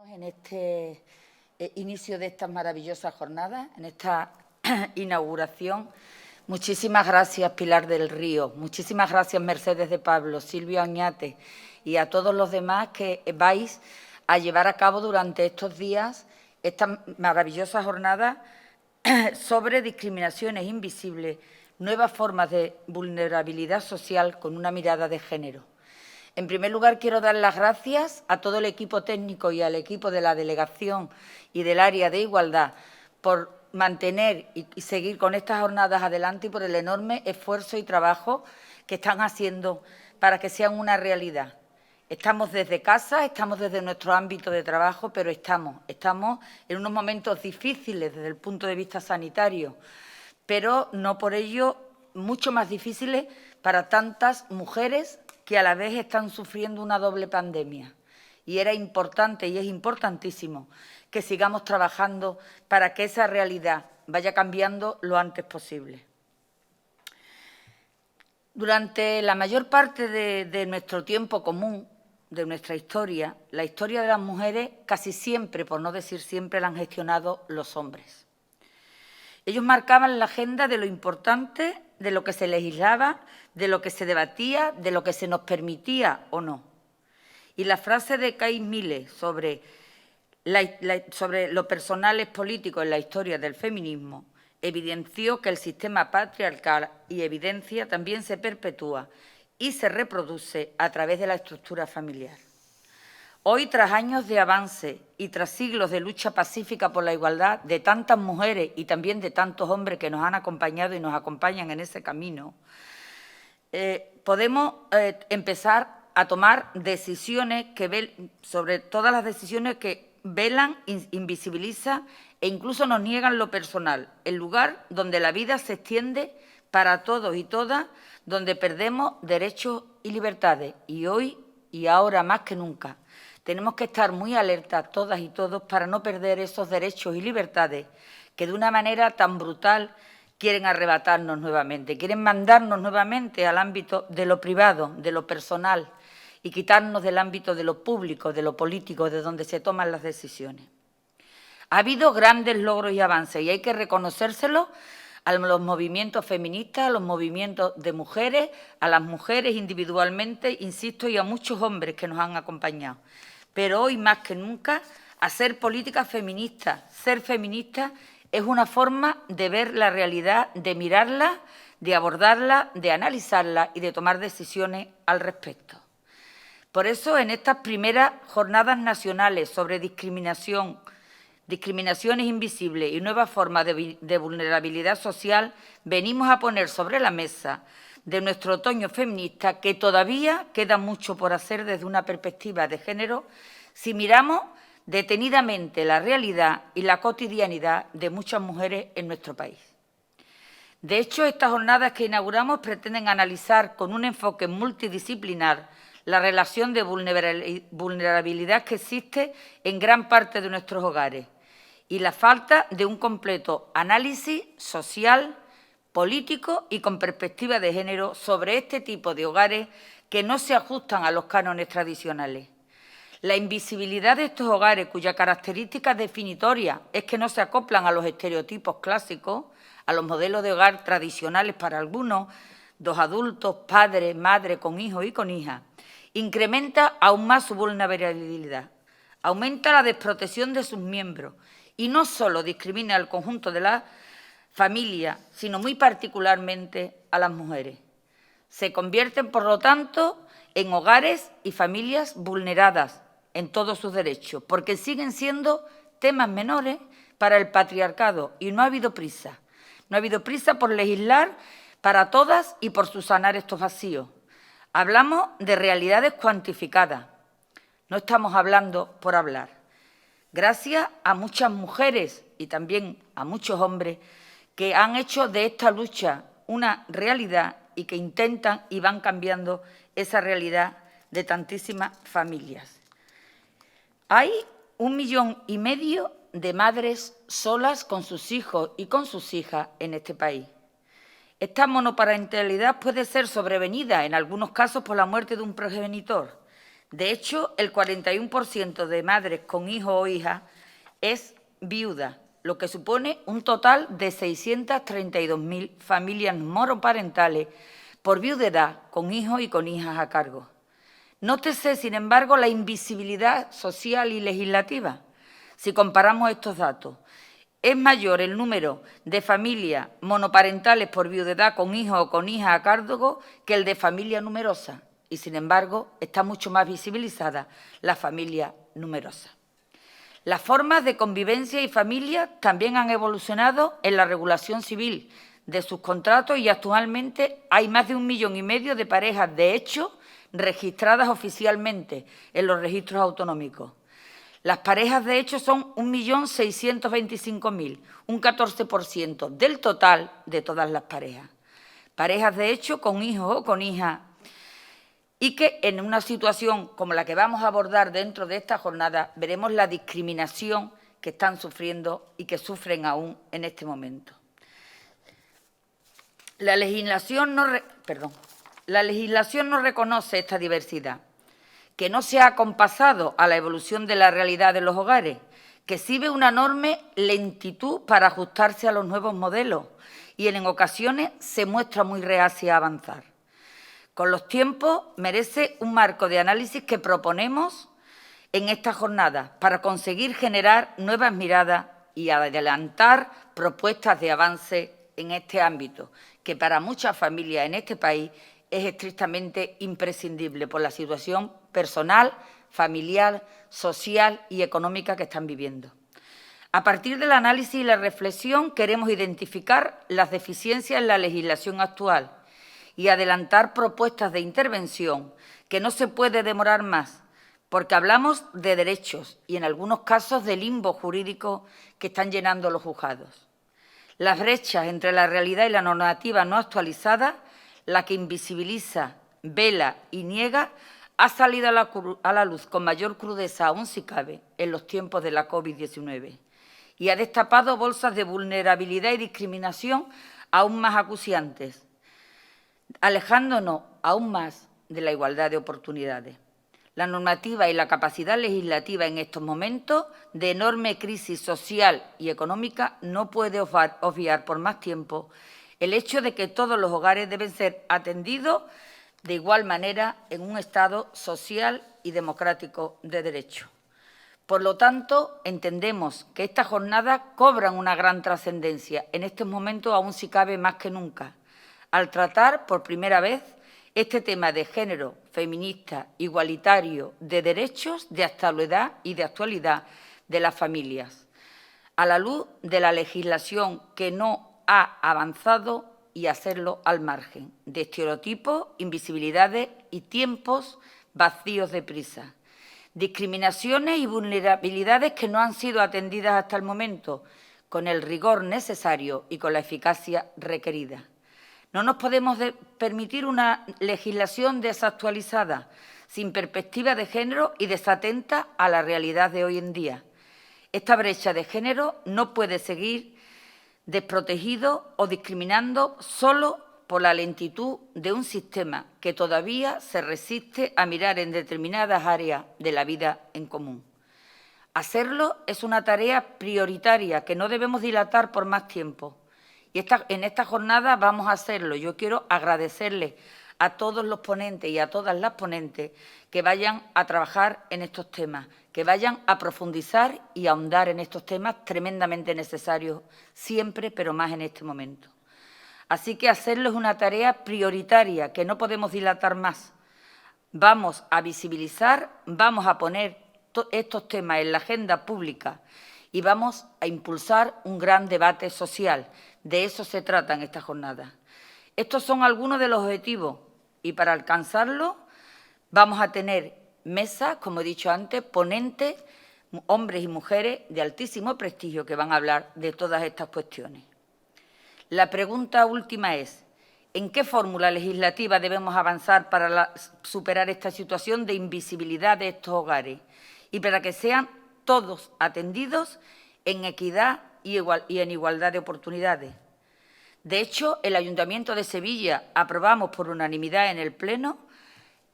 En este inicio de estas maravillosas jornadas, en esta inauguración, muchísimas gracias Pilar del Río, muchísimas gracias Mercedes de Pablo, Silvia Oñate y a todos los demás que vais a llevar a cabo durante estos días estas maravillosas jornadas sobre discriminaciones invisibles, nuevas formas de vulnerabilidad social con una mirada de género. En primer lugar, quiero dar las gracias a todo el equipo técnico y al equipo de la delegación y del área de igualdad por mantener y seguir con estas jornadas adelante y por el enorme esfuerzo y trabajo que están haciendo para que sean una realidad. Estamos desde casa, estamos desde nuestro ámbito de trabajo, pero estamos en unos momentos difíciles desde el punto de vista sanitario, pero no por ello mucho más difíciles para tantas mujeres que a la vez están sufriendo una doble pandemia. Y era importante y es importantísimo que sigamos trabajando para que esa realidad vaya cambiando lo antes posible. Durante la mayor parte de nuestro tiempo común, de nuestra historia, la historia de las mujeres casi siempre, por no decir siempre, la han gestionado los hombres. Ellos marcaban la agenda de lo importante, de lo que se legislaba, de lo que se debatía, de lo que se nos permitía o no. Y la frase de Kay Mille sobre lo personal es político en la historia del feminismo evidenció que el sistema patriarcal y evidencia también se perpetúa y se reproduce a través de la estructura familiar. Hoy, tras años de avance y tras siglos de lucha pacífica por la igualdad de tantas mujeres y también de tantos hombres que nos han acompañado y nos acompañan en ese camino, podemos empezar a tomar decisiones sobre todas las decisiones que velan, invisibilizan e incluso nos niegan lo personal, el lugar donde la vida se extiende para todos y todas, donde perdemos derechos y libertades. Y hoy y ahora más que nunca tenemos que estar muy alertas todas y todos para no perder esos derechos y libertades que de una manera tan brutal quieren arrebatarnos nuevamente, quieren mandarnos nuevamente al ámbito de lo privado, de lo personal y quitarnos del ámbito de lo público, de lo político, de donde se toman las decisiones. Ha habido grandes logros y avances y hay que reconocérselo a los movimientos feministas, a los movimientos de mujeres, a las mujeres individualmente, insisto, y a muchos hombres que nos han acompañado. Pero hoy más que nunca, hacer políticas feministas, ser feminista, es una forma de ver la realidad, de mirarla, de abordarla, de analizarla y de tomar decisiones al respecto. Por eso, en estas primeras jornadas nacionales sobre discriminaciones invisibles y nuevas formas de vulnerabilidad social, venimos a poner sobre la mesa de nuestro otoño feminista que todavía queda mucho por hacer desde una perspectiva de género si miramos detenidamente la realidad y la cotidianidad de muchas mujeres en nuestro país. De hecho, estas jornadas que inauguramos pretenden analizar con un enfoque multidisciplinar la relación de vulnerabilidad que existe en gran parte de nuestros hogares y la falta de un completo análisis social, político y con perspectiva de género sobre este tipo de hogares que no se ajustan a los cánones tradicionales. La invisibilidad de estos hogares, cuya característica definitoria es que no se acoplan a los estereotipos clásicos, a los modelos de hogar tradicionales para algunos, dos adultos, padre, madre, con hijos y con hijas, incrementa aún más su vulnerabilidad, aumenta la desprotección de sus miembros y no solo discrimina al conjunto de la familia, sino muy particularmente a las mujeres. Se convierten, por lo tanto, en hogares y familias vulneradas en todos sus derechos, porque siguen siendo temas menores para el patriarcado y no ha habido prisa. No ha habido prisa por legislar para todas y por subsanar estos vacíos. Hablamos de realidades cuantificadas, no estamos hablando por hablar. Gracias a muchas mujeres y también a muchos hombres que han hecho de esta lucha una realidad y que intentan y van cambiando esa realidad de tantísimas familias. Hay 1,5 millones de madres solas con sus hijos y con sus hijas en este país. Esta monoparentalidad puede ser sobrevenida en algunos casos por la muerte de un progenitor. De hecho, el 41% de madres con hijo o hija es viuda, lo que supone un total de 632.000 familias monoparentales por viudedad con hijos y con hijas a cargo. Nótese, sin embargo, la invisibilidad social y legislativa. Si comparamos estos datos, es mayor el número de familias monoparentales por viudedad con hijos o con hijas a cargo que el de familias numerosas. Y, sin embargo, está mucho más visibilizada la familia numerosa. Las formas de convivencia y familia también han evolucionado en la regulación civil de sus contratos y actualmente hay más de 1,5 millones de parejas de hecho registradas oficialmente en los registros autonómicos. Las parejas de hecho son 1.625.000, un 14% del total de todas las parejas. Parejas de hecho con hijos o con hijas y que en una situación como la que vamos a abordar dentro de esta jornada veremos la discriminación que están sufriendo y que sufren aún en este momento. La legislación no reconoce esta diversidad, que no se ha acompasado a la evolución de la realidad de los hogares, que exhibe una enorme lentitud para ajustarse a los nuevos modelos y en ocasiones se muestra muy reacia a avanzar. Con los tiempos merece un marco de análisis que proponemos en esta jornada para conseguir generar nuevas miradas y adelantar propuestas de avance en este ámbito, que para muchas familias en este país es estrictamente imprescindible por la situación personal, familiar, social y económica que están viviendo. A partir del análisis y la reflexión queremos identificar las deficiencias en la legislación actual y adelantar propuestas de intervención que no se puede demorar más, porque hablamos de derechos y en algunos casos de limbo jurídico que están llenando los juzgados. Las brechas entre la realidad y la normativa no actualizada, la que invisibiliza, vela y niega, ha salido a la luz con mayor crudeza, aún si cabe, en los tiempos de la COVID-19 y ha destapado bolsas de vulnerabilidad y discriminación aún más acuciantes, alejándonos aún más de la igualdad de oportunidades. La normativa y la capacidad legislativa en estos momentos de enorme crisis social y económica no puede obviar por más tiempo el hecho de que todos los hogares deben ser atendidos de igual manera en un Estado social y democrático de derecho. Por lo tanto, entendemos que estas jornadas cobran una gran trascendencia, en estos momentos aún si cabe más que nunca, al tratar por primera vez este tema de género, feminista, igualitario, de derechos, de actualidad y de actualidad de las familias, a la luz de la legislación que no ha avanzado y hacerlo al margen de estereotipos, invisibilidades y tiempos vacíos de prisa. Discriminaciones y vulnerabilidades que no han sido atendidas hasta el momento con el rigor necesario y con la eficacia requerida. No nos podemos permitir una legislación desactualizada, sin perspectiva de género y desatenta a la realidad de hoy en día. Esta brecha de género no puede seguir desprotegido o discriminando solo por la lentitud de un sistema que todavía se resiste a mirar en determinadas áreas de la vida en común. Hacerlo es una tarea prioritaria que no debemos dilatar por más tiempo. Y en esta jornada vamos a hacerlo. Yo quiero agradecerles a todos los ponentes y a todas las ponentes que vayan a trabajar en estos temas, que vayan a profundizar y a ahondar en estos temas tremendamente necesarios siempre, pero más en este momento. Así que hacerlo es una tarea prioritaria que no podemos dilatar más. Vamos a visibilizar, vamos a poner estos temas en la agenda pública y vamos a impulsar un gran debate social. De eso se trata en esta jornada. Estos son algunos de los objetivos y para alcanzarlo vamos a tener mesas, como he dicho antes, ponentes, hombres y mujeres de altísimo prestigio que van a hablar de todas estas cuestiones. La pregunta última es, ¿en qué fórmula legislativa debemos avanzar para superar esta situación de invisibilidad de estos hogares y para que sean todos atendidos en equidad y en igualdad de oportunidades? De hecho, el Ayuntamiento de Sevilla aprobamos por unanimidad en el Pleno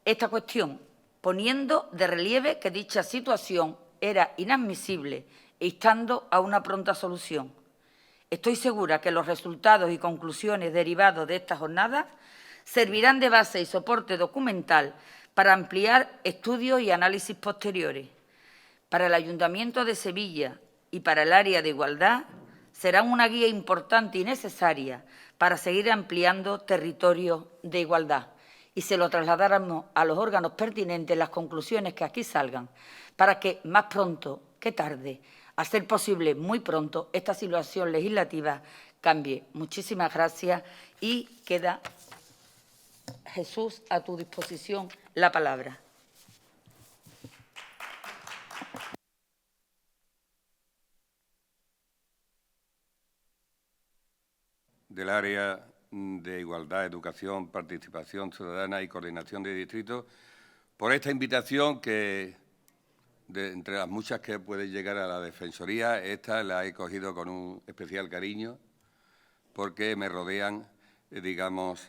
esta cuestión poniendo de relieve que dicha situación era inadmisible e instando a una pronta solución. Estoy segura que los resultados y conclusiones derivados de esta jornada servirán de base y soporte documental para ampliar estudios y análisis posteriores. Para el Ayuntamiento de Sevilla y para el área de igualdad serán una guía importante y necesaria para seguir ampliando territorios de igualdad. Y se lo trasladaremos a los órganos pertinentes las conclusiones que aquí salgan, para que más pronto que tarde, a ser posible muy pronto, esta situación legislativa cambie. Muchísimas gracias y queda, Jesús, a tu disposición la palabra. Del área de Igualdad, Educación, Participación Ciudadana y Coordinación de Distritos, por esta invitación que, entre las muchas que puede llegar a la Defensoría, esta la he cogido con un especial cariño porque me rodean, digamos,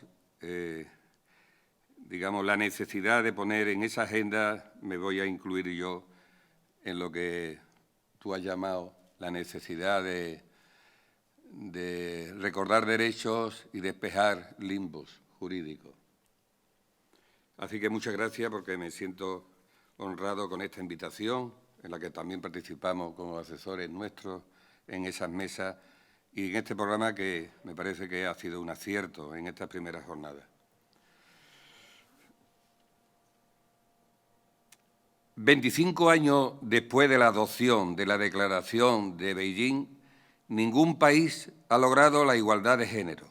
la necesidad de poner en esa agenda, me voy a incluir yo en lo que tú has llamado la necesidad de recordar derechos y despejar limbos jurídicos. Así que muchas gracias porque me siento honrado con esta invitación, en la que también participamos como asesores nuestros en esas mesas y en este programa que me parece que ha sido un acierto en estas primeras jornadas. 25 años después de la adopción de la Declaración de Beijing, ningún país ha logrado la igualdad de género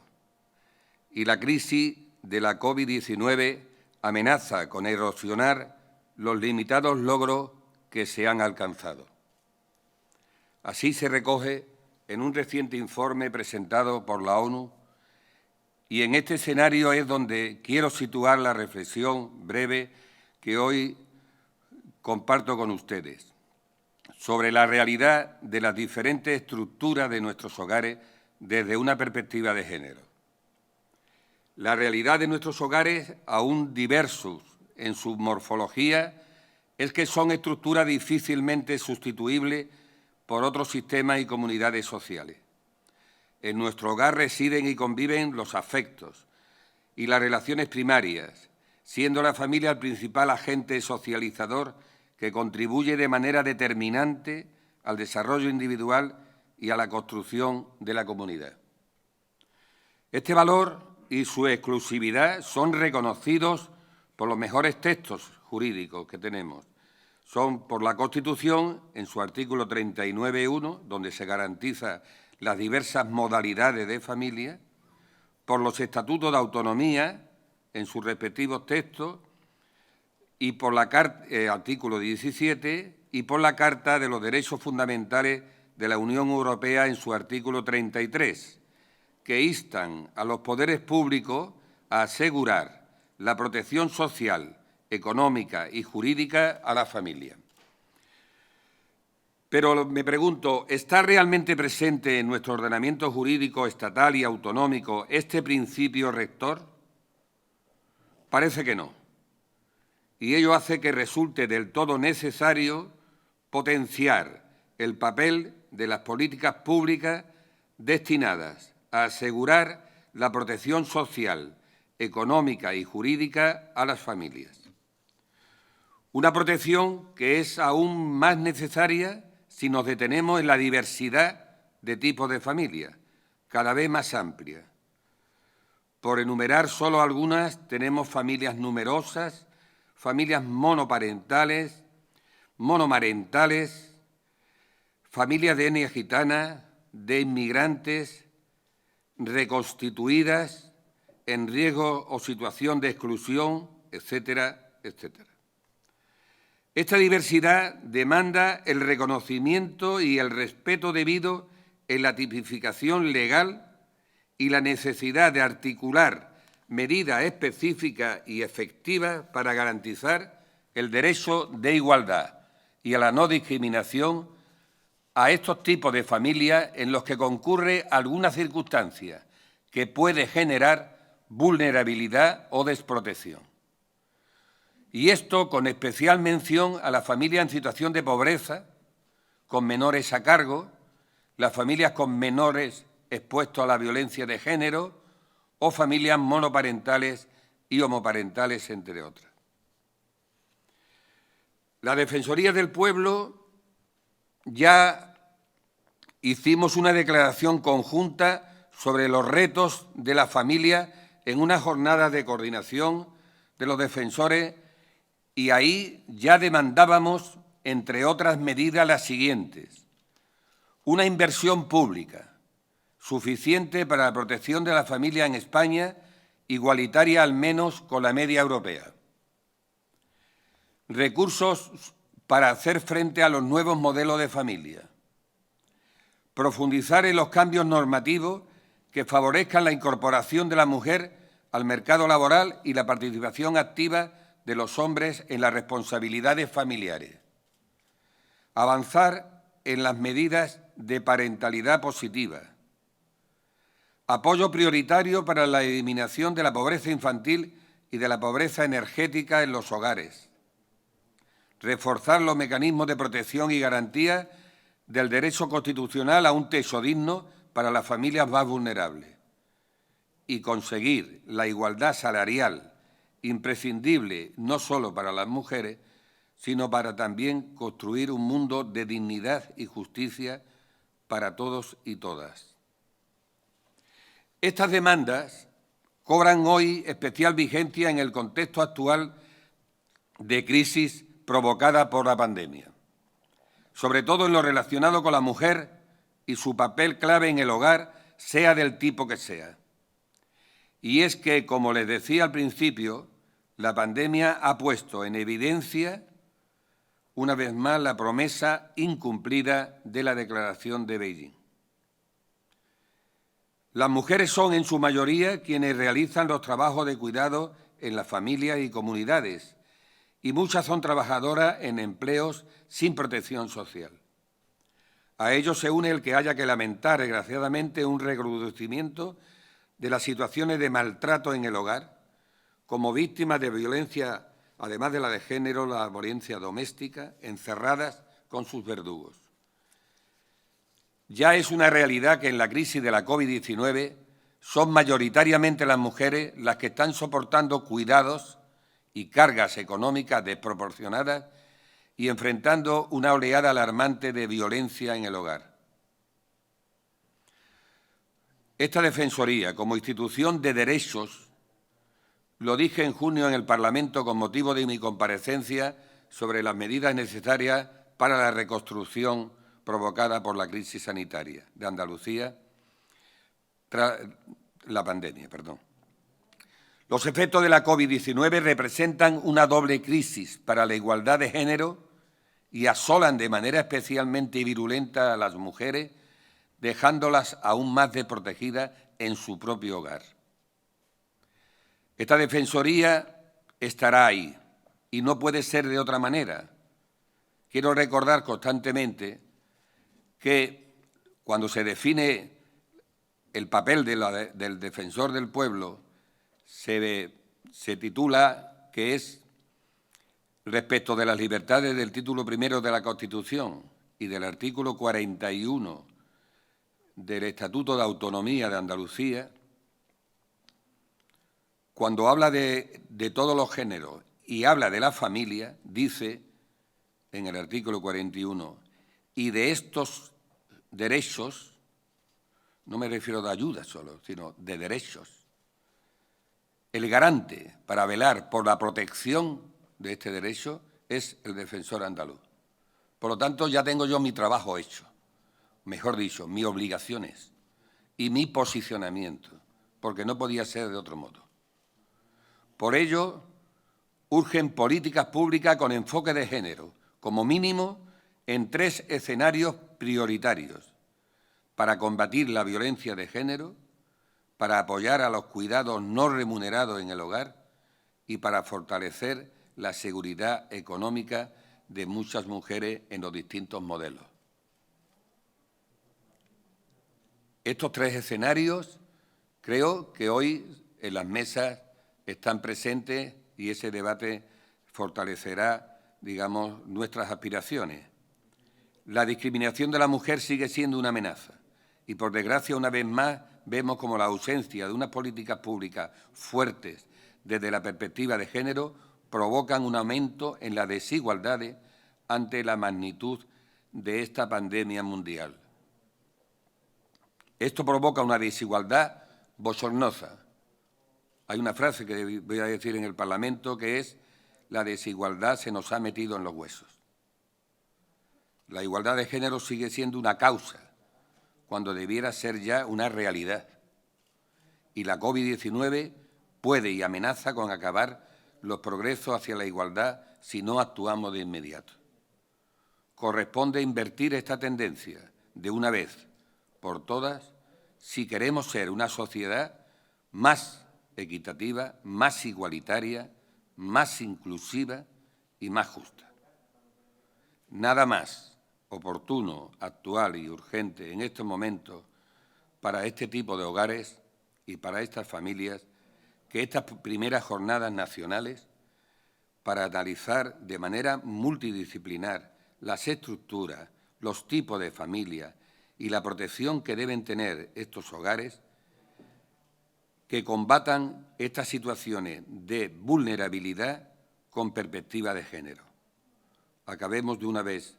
y la crisis de la COVID-19 amenaza con erosionar los limitados logros que se han alcanzado. Así se recoge en un reciente informe presentado por la ONU y en este escenario es donde quiero situar la reflexión breve que hoy comparto con ustedes sobre la realidad de las diferentes estructuras de nuestros hogares desde una perspectiva de género. La realidad de nuestros hogares, aún diversos en su morfología, es que son estructuras difícilmente sustituibles por otros sistemas y comunidades sociales. En nuestro hogar residen y conviven los afectos y las relaciones primarias, siendo la familia el principal agente socializador que contribuye de manera determinante al desarrollo individual y a la construcción de la comunidad. Este valor y su exclusividad son reconocidos por los mejores textos jurídicos que tenemos. Son por la Constitución, en su artículo 39.1, donde se garantiza las diversas modalidades de familia, por los estatutos de autonomía, en sus respectivos textos, y por la artículo 17 y por la Carta de los Derechos Fundamentales de la Unión Europea en su artículo 33, que instan a los poderes públicos a asegurar la protección social, económica y jurídica a la familia. Pero me pregunto, ¿está realmente presente en nuestro ordenamiento jurídico estatal y autonómico este principio rector? Parece que no. Y ello hace que resulte del todo necesario potenciar el papel de las políticas públicas destinadas a asegurar la protección social, económica y jurídica a las familias. Una protección que es aún más necesaria si nos detenemos en la diversidad de tipos de familias, cada vez más amplia. Por enumerar solo algunas, tenemos familias numerosas, familias monoparentales, monomarentales, familias de etnia gitana, de inmigrantes, reconstituidas, en riesgo o situación de exclusión, etcétera, etcétera. Esta diversidad demanda el reconocimiento y el respeto debido en la tipificación legal y la necesidad de articular medidas específicas y efectivas para garantizar el derecho de igualdad y a la no discriminación a estos tipos de familias en los que concurre alguna circunstancia que puede generar vulnerabilidad o desprotección. Y esto con especial mención a las familias en situación de pobreza, con menores a cargo, las familias con menores expuestos a la violencia de género o familias monoparentales y homoparentales, entre otras. La Defensoría del Pueblo ya hicimos una declaración conjunta sobre los retos de la familia en una jornada de coordinación de los defensores y ahí ya demandábamos, entre otras medidas, las siguientes. Una inversión pública suficiente para la protección de la familia en España, igualitaria al menos con la media europea. Recursos para hacer frente a los nuevos modelos de familia. Profundizar en los cambios normativos que favorezcan la incorporación de la mujer al mercado laboral y la participación activa de los hombres en las responsabilidades familiares. Avanzar en las medidas de parentalidad positiva. Apoyo prioritario para la eliminación de la pobreza infantil y de la pobreza energética en los hogares. Reforzar los mecanismos de protección y garantía del derecho constitucional a un techo digno para las familias más vulnerables. Y conseguir la igualdad salarial, imprescindible no solo para las mujeres, sino para también construir un mundo de dignidad y justicia para todos y todas. Estas demandas cobran hoy especial vigencia en el contexto actual de crisis provocada por la pandemia, sobre todo en lo relacionado con la mujer y su papel clave en el hogar, sea del tipo que sea. Y es que, como les decía al principio, la pandemia ha puesto en evidencia una vez más la promesa incumplida de la Declaración de Beijing. Las mujeres son, en su mayoría, quienes realizan los trabajos de cuidado en las familias y comunidades, y muchas son trabajadoras en empleos sin protección social. A ello se une el que haya que lamentar, desgraciadamente, un recrudecimiento de las situaciones de maltrato en el hogar, como víctimas de violencia, además de la de género, la violencia doméstica, encerradas con sus verdugos. Ya es una realidad que en la crisis de la COVID-19 son mayoritariamente las mujeres las que están soportando cuidados y cargas económicas desproporcionadas y enfrentando una oleada alarmante de violencia en el hogar. Esta Defensoría, como institución de derechos, lo dije en junio en el Parlamento con motivo de mi comparecencia sobre las medidas necesarias para la reconstrucción provocada por la crisis sanitaria de Andalucía tras la pandemia. Los efectos de la COVID-19 representan una doble crisis para la igualdad de género y asolan de manera especialmente virulenta a las mujeres, dejándolas aún más desprotegidas en su propio hogar. Esta Defensoría estará ahí y no puede ser de otra manera. Quiero recordar constantemente que cuando se define el papel del defensor del pueblo, se titula que es respecto de las libertades del título primero de la Constitución y del artículo 41 del Estatuto de Autonomía de Andalucía, cuando habla de todos los géneros y habla de la familia, dice en el artículo 41, y de estos derechos, no me refiero de ayuda solo, sino de derechos, el garante para velar por la protección de este derecho es el defensor andaluz. Por lo tanto, ya tengo yo mi trabajo hecho, mejor dicho, mis obligaciones y mi posicionamiento, porque no podía ser de otro modo. Por ello, urgen políticas públicas con enfoque de género, como mínimo en 3 escenarios prioritarios: para combatir la violencia de género, para apoyar a los cuidados no remunerados en el hogar y para fortalecer la seguridad económica de muchas mujeres en los distintos modelos. Estos 3 escenarios creo que hoy en las mesas están presentes y ese debate fortalecerá, digamos, nuestras aspiraciones. La discriminación de la mujer sigue siendo una amenaza y, por desgracia, una vez más, vemos como la ausencia de unas políticas públicas fuertes desde la perspectiva de género provocan un aumento en las desigualdades ante la magnitud de esta pandemia mundial. Esto provoca una desigualdad bochornosa. Hay una frase que voy a decir en el Parlamento que es: la desigualdad se nos ha metido en los huesos. La igualdad de género sigue siendo una causa, cuando debiera ser ya una realidad. Y la COVID-19 puede y amenaza con acabar los progresos hacia la igualdad si no actuamos de inmediato. Corresponde invertir esta tendencia de una vez por todas si queremos ser una sociedad más equitativa, más igualitaria, más inclusiva y más justa. Nada más oportuno, actual y urgente en estos momentos para este tipo de hogares y para estas familias que estas primeras jornadas nacionales para analizar de manera multidisciplinar las estructuras, los tipos de familia y la protección que deben tener estos hogares, que combatan estas situaciones de vulnerabilidad con perspectiva de género. Acabemos de una vez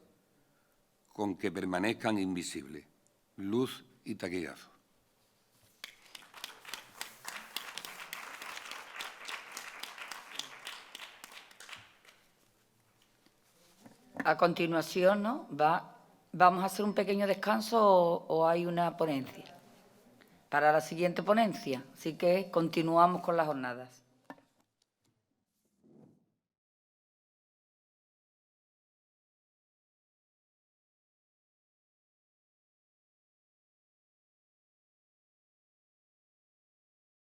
con que permanezcan invisibles. Luz y taquillazo. A continuación, ¿no? ¿Vamos a hacer un pequeño descanso o hay una ponencia? Para la siguiente ponencia, así que continuamos con las jornadas.